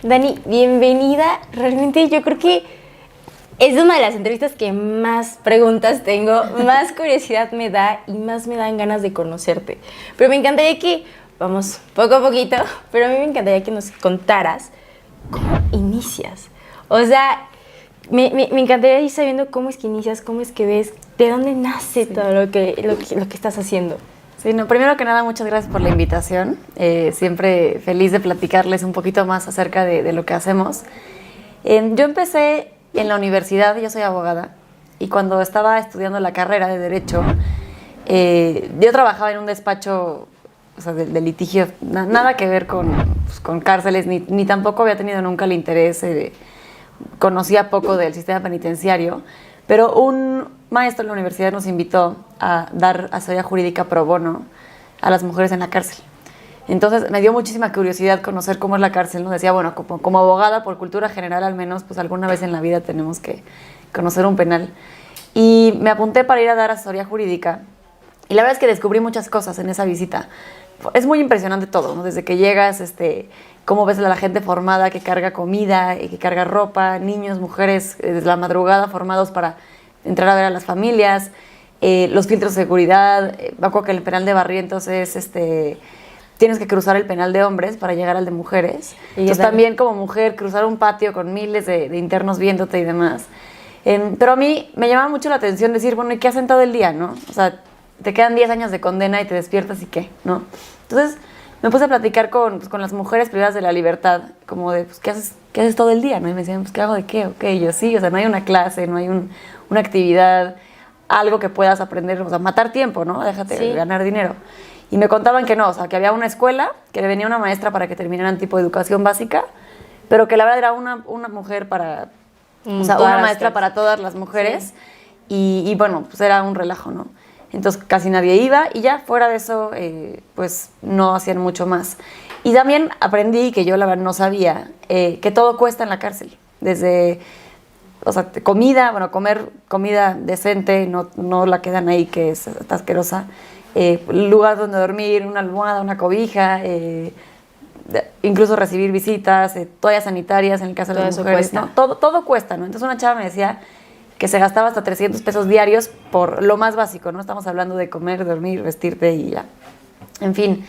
Dani, bienvenida. Realmente yo creo que es una de las entrevistas que más preguntas tengo, más curiosidad me da y más me dan ganas de conocerte. Pero me encantaría que, vamos, poco a poquito, pero a mí me encantaría que nos contaras cómo inicias. O sea, me encantaría ir sabiendo cómo es que inicias, cómo es que ves, de dónde nace todo lo que estás haciendo. Sí, no, primero que nada, muchas gracias por la invitación. Siempre feliz de platicarles un poquito más acerca de lo que hacemos. Yo empecé en la universidad, yo soy abogada, y cuando estaba estudiando la carrera de Derecho, yo trabajaba en un despacho, o sea, de litigio, nada que ver con cárceles, ni tampoco había tenido nunca el interés, conocía poco del sistema penitenciario, pero un maestro de la universidad nos invitó a dar asesoría jurídica pro bono a las mujeres en la cárcel. Entonces me dio muchísima curiosidad conocer cómo es la cárcel, ¿no? Decía, bueno, como abogada, por cultura general al menos, pues alguna vez en la vida tenemos que conocer un penal. Y me apunté para ir a dar asesoría jurídica. Y la verdad es que descubrí muchas cosas en esa visita. Es muy impresionante todo, ¿no? Desde que llegas, cómo ves a la gente formada que carga comida, que carga ropa, niños, mujeres, desde la madrugada formados para entrar a ver a las familias, los filtros de seguridad. Me acuerdo que el penal de Barrientos es, tienes que cruzar el penal de hombres para llegar al de mujeres. Entonces también como mujer cruzar un patio con miles de internos viéndote y demás. Pero a mí me llamaba mucho la atención decir, bueno, ¿y qué hacen todo el día, no? O sea, te quedan 10 años de condena y te despiertas y ¿qué? ¿No? Entonces me puse a platicar con las mujeres privadas de la libertad, como de, pues, ¿qué haces todo el día? ¿No? Y me decían, pues, ¿qué hago de qué? Ok, yo sí, o sea, no hay una clase, no hay una actividad, algo que puedas aprender, o sea, matar tiempo, ¿no? Déjate ganar dinero. Y me contaban que no, o sea, que había una escuela, que le venía una maestra para que terminaran tipo de educación básica, pero que la verdad era una mujer para, o sea, una maestra para todas las mujeres, y bueno, pues era un relajo, ¿no? Entonces casi nadie iba y ya fuera de eso, pues no hacían mucho más. Y también aprendí, que yo la verdad no sabía, que todo cuesta en la cárcel. Desde, o sea, comida, bueno, comer comida decente, no la que dan ahí, que está asquerosa. Lugar donde dormir, una almohada, una cobija, incluso recibir visitas, toallas sanitarias en el caso de las mujeres. ¿No? Todo cuesta, ¿no? Entonces una chava me decía que se gastaba hasta 300 pesos diarios por lo más básico, ¿no? Estamos hablando de comer, dormir, vestirte y ya. En fin.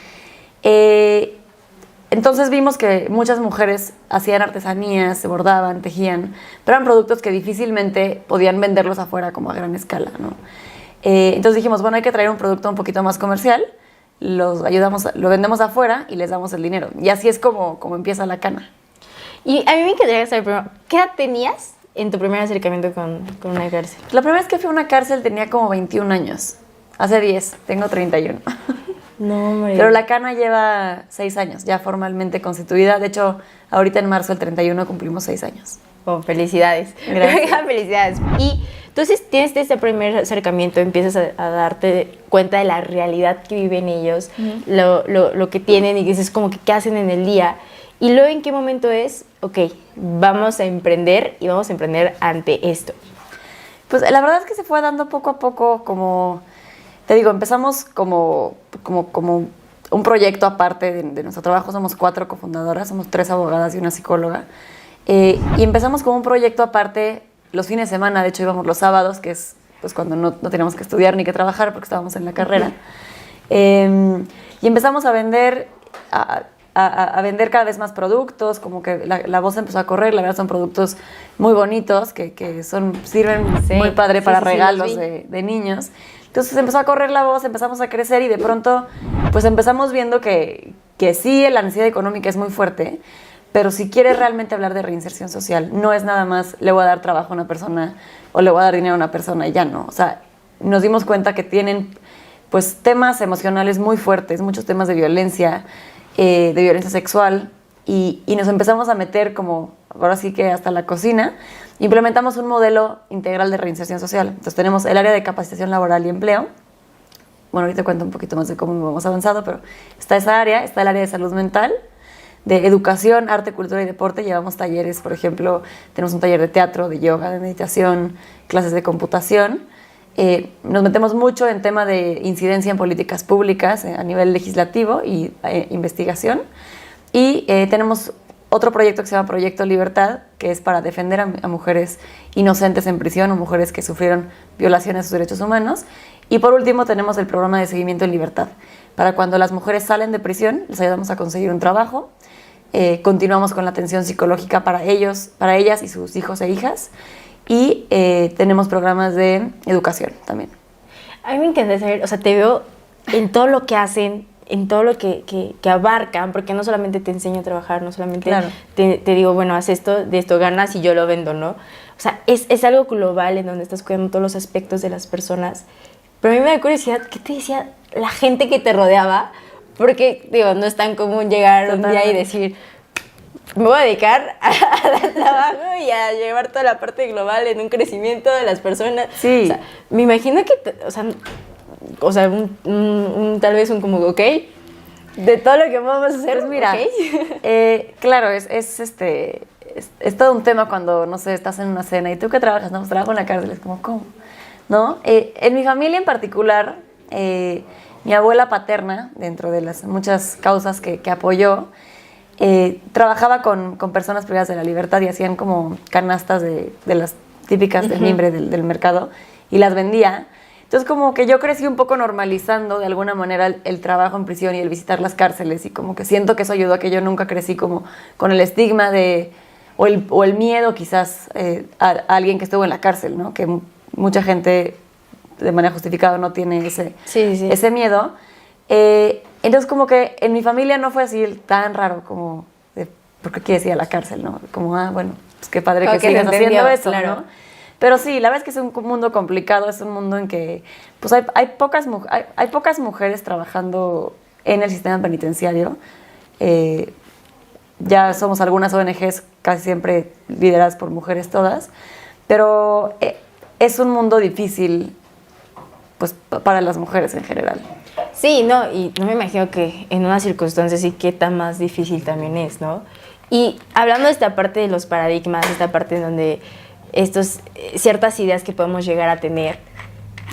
Entonces vimos que muchas mujeres hacían artesanías, se bordaban, tejían, pero eran productos que difícilmente podían venderlos afuera como a gran escala, ¿no? Entonces dijimos, bueno, hay que traer un producto un poquito más comercial, lo vendemos afuera y les damos el dinero. Y así es como empieza la cana. Y a mí me encantaría saber primero, ¿qué edad tenías en tu primer acercamiento con una cárcel? La primera vez que fui a una cárcel tenía como 21 años. Hace 10, tengo 31. No, hombre. Pero la cana lleva 6 años, ya formalmente constituida. De hecho, ahorita en marzo, el 31, cumplimos 6 años. Oh, felicidades. Gracias. Felicidades. Y entonces tienes este primer acercamiento, empiezas a darte cuenta de la realidad que viven ellos, lo que tienen y dices como que qué hacen en el día. Y luego, ¿en qué momento es? Ok, vamos a emprender y vamos a emprender ante esto. Pues la verdad es que se fue dando poco a poco, como te digo, empezamos como un proyecto aparte de nuestro trabajo. Somos 4 cofundadoras, somos 3 abogadas y una psicóloga. Y empezamos como un proyecto aparte los fines de semana. De hecho, íbamos los sábados, que es pues cuando no teníamos que estudiar ni que trabajar porque estábamos en la carrera. Y empezamos a vender... A vender cada vez más productos, como que la voz empezó a correr. La verdad son productos muy bonitos que sirven muy padre para regalos de niños. Entonces empezó a correr la voz, empezamos a crecer y de pronto pues empezamos viendo que sí, la necesidad económica es muy fuerte, pero si quieres realmente hablar de reinserción social, no es nada más le voy a dar trabajo a una persona o le voy a dar dinero a una persona y ya no. O sea, nos dimos cuenta que tienen pues temas emocionales muy fuertes, muchos temas de violencia sexual y nos empezamos a meter como, ahora sí que hasta la cocina. Implementamos un modelo integral de reinserción social. Entonces tenemos el área de capacitación laboral y empleo. Bueno, ahorita cuento un poquito más de cómo hemos avanzado, pero está esa área, está el área de salud mental, de educación, arte, cultura y deporte. Llevamos talleres, por ejemplo, tenemos un taller de teatro, de yoga, de meditación, clases de computación. Nos metemos mucho en tema de incidencia en políticas públicas a nivel legislativo y investigación. Y tenemos otro proyecto que se llama Proyecto Libertad, que es para defender a mujeres inocentes en prisión o mujeres que sufrieron violaciones a sus derechos humanos. Y por último tenemos el programa de seguimiento en libertad. Para cuando las mujeres salen de prisión, les ayudamos a conseguir un trabajo. Continuamos con la atención psicológica para ellos, para ellas y sus hijos e hijas. Y tenemos programas de educación también. A mí me encanta saber, o sea, te veo en todo lo que hacen, en todo lo que abarcan, porque no solamente te enseño a trabajar, no solamente claro. te digo, bueno, haz esto, de esto ganas y yo lo vendo, ¿no? O sea, es algo global en donde estás cuidando todos los aspectos de las personas. Pero a mí me da curiosidad, ¿qué te decía la gente que te rodeaba? Porque, digo, no es tan común llegar un día y decir, me voy a dedicar a dar trabajo y a llevar toda la parte global en un crecimiento de las personas. Sí. O sea, me imagino que, tal vez un como, ok, de todo lo que vamos a hacer, pues mira, okay. Claro, es todo un tema cuando, no sé, estás en una cena y ¿tú qué trabajas? No, pues trabajo en la cárcel, es como, ¿cómo? ¿No? En mi familia en particular, mi abuela paterna, dentro de las muchas causas que apoyó, trabajaba con personas privadas de la libertad y hacían como canastas de las típicas de mimbre del mercado y las vendía. Entonces como que yo crecí un poco normalizando de alguna manera el trabajo en prisión y el visitar las cárceles y como que siento que eso ayudó a que yo nunca crecí como con el estigma o el miedo quizás a alguien que estuvo en la cárcel, ¿no? Que mucha gente de manera justificada no tiene ese miedo. Entonces como que en mi familia no fue así tan raro como ¿por qué quieres ir a la cárcel? ¿No? Como, bueno, pues qué padre que sigas haciendo eso, claro. ¿No? Pero sí, la verdad es que es un mundo complicado, es un mundo en que pues hay pocas mujeres trabajando en el sistema penitenciario. Ya somos algunas ONGs casi siempre lideradas por mujeres todas, pero es un mundo difícil pues para las mujeres en general. Sí, no, y no me imagino que en una circunstancia así qué tan más difícil también es, ¿no? Y hablando de esta parte de los paradigmas, esta parte en donde ciertas ideas que podemos llegar a tener,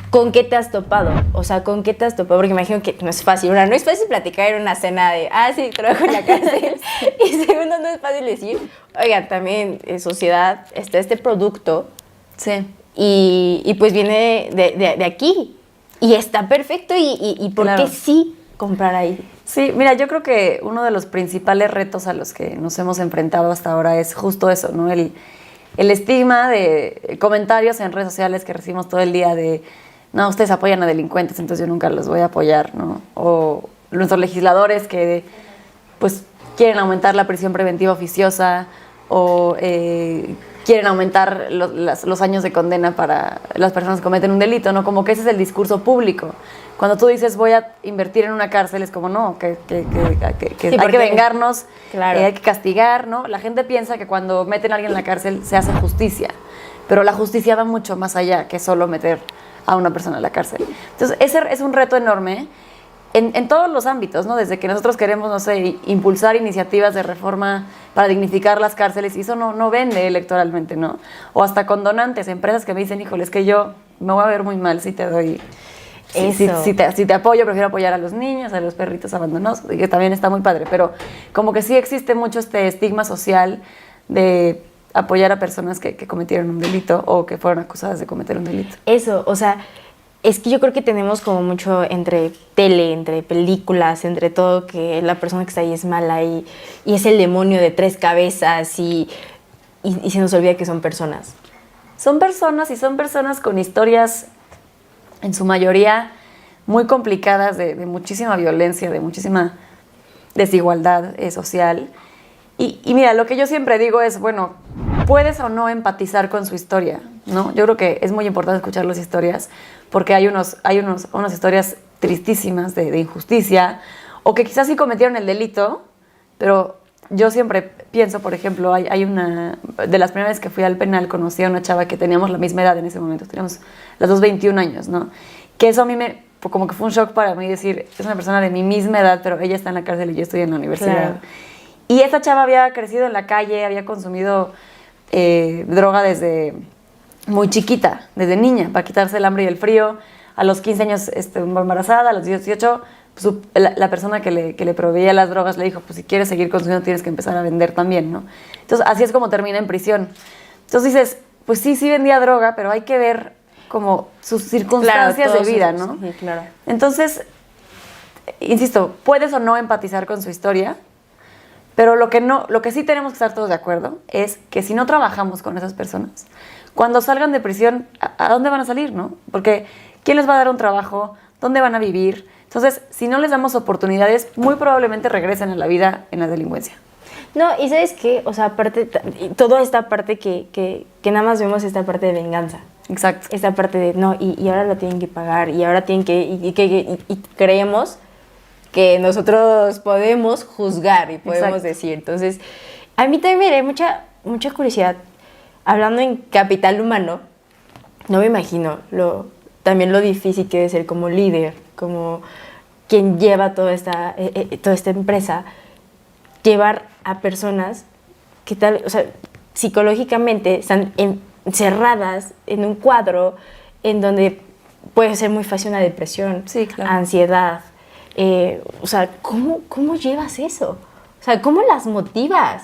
¿con qué te has topado? O sea, ¿con qué te has topado? Porque imagino que no es fácil. Una, no es fácil platicar en una cena de, sí, trabajo en la cárcel. Y segundo, no es fácil decir, oigan, también en sociedad está este producto. Sí. Y pues viene de aquí. Y está perfecto. ¿Y por qué sí comprar ahí? Sí, mira, yo creo que uno de los principales retos a los que nos hemos enfrentado hasta ahora es justo eso, ¿no? El estigma de comentarios en redes sociales que recibimos todo el día de, no, ustedes apoyan a delincuentes, entonces yo nunca los voy a apoyar, ¿no? O nuestros legisladores que, pues, quieren aumentar la prisión preventiva oficiosa o quieren aumentar los años de condena para las personas que cometen un delito, ¿no? Como que ese es el discurso público. Cuando tú dices voy a invertir en una cárcel, es como no, que sí, hay que vengarnos, claro. Hay que castigar, ¿no? La gente piensa que cuando meten a alguien en la cárcel se hace justicia, pero la justicia va mucho más allá que solo meter a una persona en la cárcel. Entonces, ese es un reto enorme en todos los ámbitos, ¿no? Desde que nosotros queremos, no sé, impulsar iniciativas de reforma para dignificar las cárceles, y eso no vende electoralmente, ¿no? O hasta con donantes, empresas que me dicen, híjole, es que yo me voy a ver muy mal si te doy... Si te apoyo, prefiero apoyar a los niños, a los perritos abandonados, que también está muy padre, pero como que sí existe mucho este estigma social de apoyar a personas que cometieron un delito o que fueron acusadas de cometer un delito. Eso, o sea, es que yo creo que tenemos como mucho entre tele, entre películas, entre todo, que la persona que está ahí es mala y es el demonio de 3 cabezas y se nos olvida que son personas. Son personas y son personas con historias, en su mayoría, muy complicadas, de muchísima violencia, de muchísima desigualdad social. Y mira, lo que yo siempre digo es, bueno, puedes o no empatizar con su historia, ¿no? Yo creo que es muy importante escuchar las historias, porque hay unas historias tristísimas de injusticia, o que quizás sí cometieron el delito, pero yo siempre pienso, por ejemplo, hay una... De las primeras veces que fui al penal, conocí a una chava que teníamos la misma edad en ese momento, teníamos las dos 21 años, ¿no? Que eso a mí como que fue un shock para mí decir, es una persona de mi misma edad, pero ella está en la cárcel y yo estoy en la universidad. Claro. Y esta chava había crecido en la calle, había consumido droga desde muy chiquita, desde niña, para quitarse el hambre y el frío. A los 15 años embarazada, a los 18 la persona que le proveía las drogas le dijo, pues si quieres seguir consumiendo tienes que empezar a vender también, ¿no? Entonces, así es como termina en prisión. Entonces dices, pues sí vendía droga, pero hay que ver como sus circunstancias de vida, ¿no? Sí, claro. Entonces, insisto, puedes o no empatizar con su historia, pero lo que sí tenemos que estar todos de acuerdo es que si no trabajamos con esas personas, cuando salgan de prisión, ¿a dónde van a salir, no? Porque ¿quién les va a dar un trabajo? ¿Dónde van a vivir? Entonces, si no les damos oportunidades, muy probablemente regresen a la vida en la delincuencia. No, y ¿sabes qué? O sea, aparte, toda esta parte que nada más vemos esta parte de venganza. Exacto. Esta parte de, no, y ahora lo tienen que pagar, y ahora tienen que, y creemos que nosotros podemos juzgar y podemos Exacto. decir. Entonces, a mí también me da mucha curiosidad. Hablando en capital humano, no me imagino también lo difícil que debe ser como líder, como quien lleva toda esta empresa, llevar a personas que tal, o sea, psicológicamente están encerradas en un cuadro en donde puede ser muy fácil una depresión, Sí, claro. ansiedad. O sea, ¿cómo llevas eso? O sea, ¿cómo las motivas?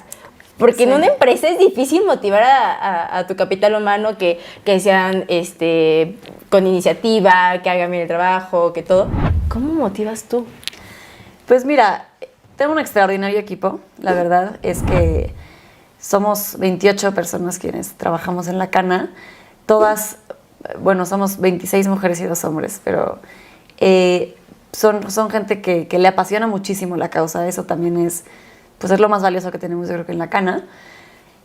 Porque Sí. en una empresa es difícil motivar a tu capital humano que sean con iniciativa, que hagan bien el trabajo, que todo. ¿Cómo motivas tú? Pues mira, tengo un extraordinario equipo. La verdad es que somos 28 personas quienes trabajamos en la Cana. Todas, bueno, somos 26 mujeres y 2 hombres, pero son gente que le apasiona muchísimo la causa. Eso también es lo más valioso que tenemos, yo creo que en la Cana.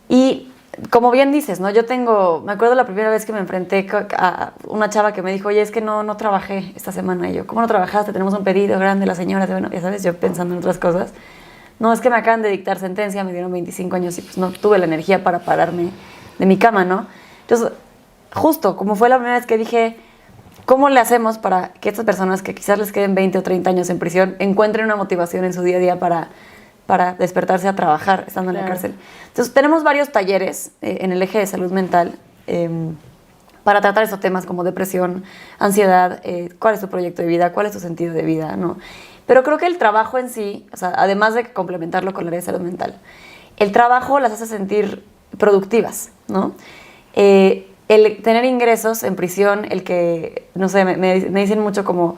Y como bien dices, ¿no? Me acuerdo la primera vez que me enfrenté a una chava que me dijo, oye, es que no trabajé esta semana. Y yo, ¿cómo no trabajaste? Tenemos un pedido grande, la señora, bueno, ya sabes, yo pensando en otras cosas. No, es que me acaban de dictar sentencia, me dieron 25 años y pues no tuve la energía para pararme de mi cama, ¿no? Entonces, justo como fue la primera vez que dije, ¿cómo le hacemos para que estas personas que quizás les queden 20 o 30 años en prisión encuentren una motivación en su día a día para despertarse a trabajar estando en la cárcel? Entonces, tenemos varios talleres en el eje de salud mental para tratar esos temas como depresión, ansiedad, cuál es tu proyecto de vida, cuál es tu sentido de vida, ¿no? Pero creo que el trabajo en sí, o sea, además de complementarlo con la área de salud mental, el trabajo las hace sentir productivas, ¿no? El tener ingresos en prisión, el que, no sé, me dicen mucho como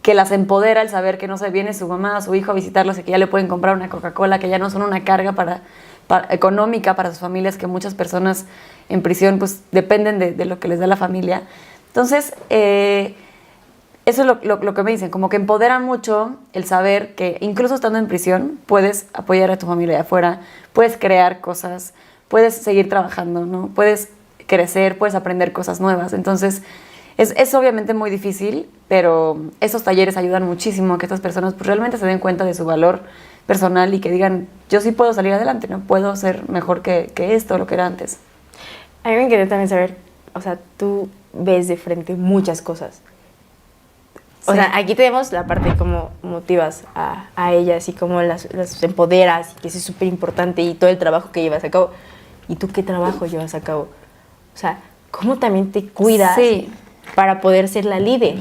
que las empodera el saber que, no sé, viene su mamá o su hijo a visitarlos y que ya le pueden comprar una Coca-Cola, que ya no son una carga económica para sus familias, que muchas personas en prisión pues dependen de lo que les da la familia. Entonces, eso es lo que me dicen, como que empodera mucho el saber que incluso estando en prisión puedes apoyar a tu familia de afuera, puedes crear cosas, puedes seguir trabajando, ¿no? Puedes crecer, puedes aprender cosas nuevas. Entonces, es obviamente muy difícil, pero esos talleres ayudan muchísimo a que estas personas pues, realmente se den cuenta de su valor personal y que digan, yo sí puedo salir adelante, ¿no? Puedo ser mejor que esto, lo que era antes. A mí me quería también saber, o sea, tú ves de frente muchas cosas. O sea, aquí tenemos la parte como motivas a ellas y cómo las empoderas y que eso es súper importante y todo el trabajo que llevas a cabo. ¿Y tú qué trabajo llevas a cabo? O sea, ¿cómo también te cuidas para poder ser la líder?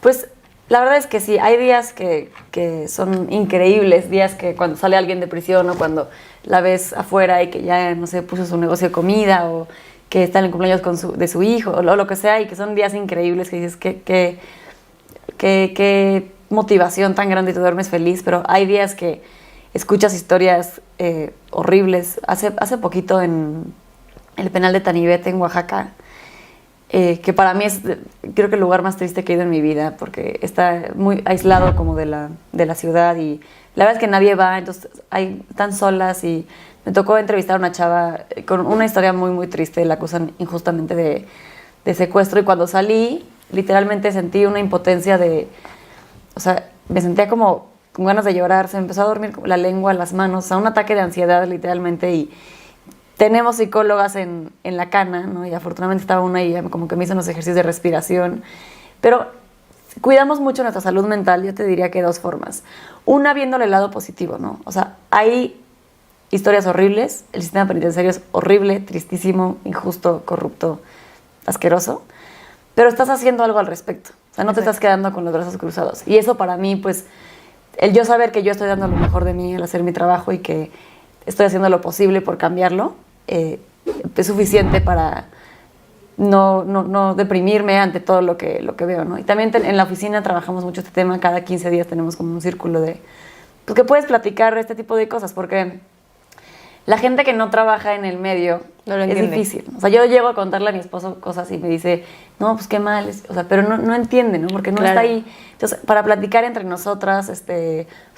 Pues la verdad es que sí, hay días que son increíbles, días que cuando sale alguien de prisión o cuando la ves afuera y que ya, no sé, puso su negocio de comida o que está en el cumpleaños de su hijo o lo que sea y que son días increíbles que dices qué motivación tan grande y te duermes feliz, pero hay días que escuchas historias horribles. Hace poquito en el penal de Tanibete en Oaxaca, que para mí es creo que el lugar más triste que he ido en mi vida porque está muy aislado como de la ciudad y la verdad es que nadie va, entonces están solas y me tocó entrevistar a una chava con una historia muy muy triste, la acusan injustamente de secuestro y cuando salí literalmente sentí una impotencia o sea, me sentía como con ganas de llorar, se me empezó a dormir la lengua, las manos, o sea, un ataque de ansiedad literalmente y tenemos psicólogas en la Cana, ¿no? Y afortunadamente estaba una y como que me hizo unos ejercicios de respiración. Pero cuidamos mucho nuestra salud mental, yo te diría que de 2 formas. Una, viéndole el lado positivo, ¿no? O sea, hay historias horribles, el sistema penitenciario es horrible, tristísimo, injusto, corrupto, asqueroso, pero estás haciendo algo al respecto. O sea, no te estás quedando con los brazos cruzados. Y eso para mí, pues, el yo saber que yo estoy dando lo mejor de mí al hacer mi trabajo y que estoy haciendo lo posible por cambiarlo, es suficiente para no deprimirme ante todo lo que veo, ¿no? Y también en la oficina trabajamos mucho este tema. Cada 15 días tenemos como un círculo de... Pues que puedes platicar este tipo de cosas, porque la gente que no trabaja en el medio no lo es entiende. difícil. O sea, yo llego a contarle a mi esposo cosas y me dice, no, pues qué mal. O sea, pero no entiende, ¿no? Porque no Claro. está ahí. Entonces, para platicar entre nosotras, o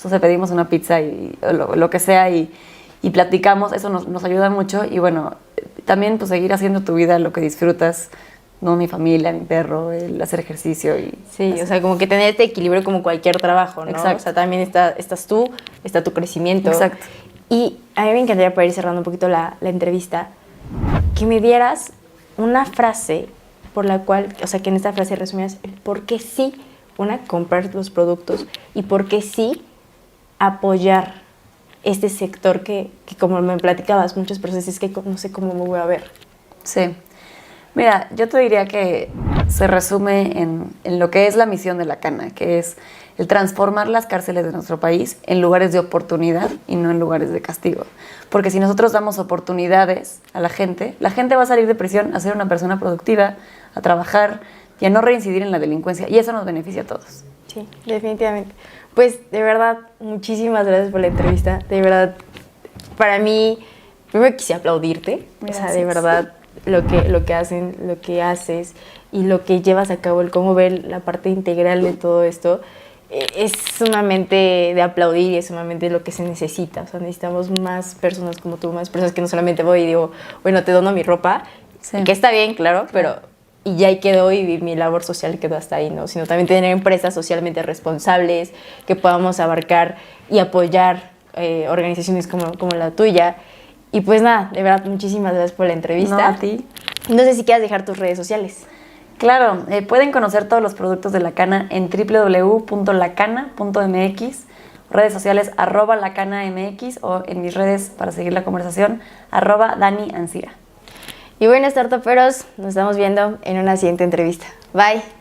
sea, pedimos una pizza o lo que sea y platicamos, eso nos ayuda mucho. Y bueno, también pues seguir haciendo tu vida lo que disfrutas, ¿no? Mi familia, mi perro, el hacer ejercicio y... Sí, así. o sea, como que tener este equilibrio como cualquier trabajo, ¿no? Exacto. O sea, también estás tú, está tu crecimiento. Exacto. Y a mí me encantaría, para ir cerrando un poquito la entrevista, que me dieras una frase por la cual, o sea, que en esta frase resumieras el por qué sí, comprar los productos y por qué sí apoyar este sector que como me platicabas, muchas personas es que no sé cómo me voy a ver. Sí. Mira, yo te diría que se resume en lo que es la misión de La Cana, que es el transformar las cárceles de nuestro país en lugares de oportunidad y no en lugares de castigo. Porque si nosotros damos oportunidades a la gente va a salir de prisión a ser una persona productiva, a trabajar y a no reincidir en la delincuencia. Y eso nos beneficia a todos. Sí, definitivamente. Pues, de verdad, muchísimas gracias por la entrevista. De verdad, para mí, primero quise aplaudirte. Gracias. O sea, de verdad, lo que hacen, lo que haces y lo que llevas a cabo, el cómo ver la parte integral de todo esto, es sumamente de aplaudir y es sumamente lo que se necesita. O sea, necesitamos más personas como tú, más personas que no solamente voy y digo, bueno, te dono mi ropa, Sí. que está bien, claro, pero y ya ahí quedó y mi labor social quedó hasta ahí, ¿no? Sino también tener empresas socialmente responsables que podamos abarcar y apoyar organizaciones como la tuya. Y pues nada, de verdad, muchísimas gracias por la entrevista. No, a ti. No sé si quieras dejar tus redes sociales. Claro, pueden conocer todos los productos de La Cana en www.lacana.mx, redes sociales @lacanamx o en mis redes para seguir la conversación @DaniAncira. Y bueno, startuperos, nos estamos viendo en una siguiente entrevista. Bye.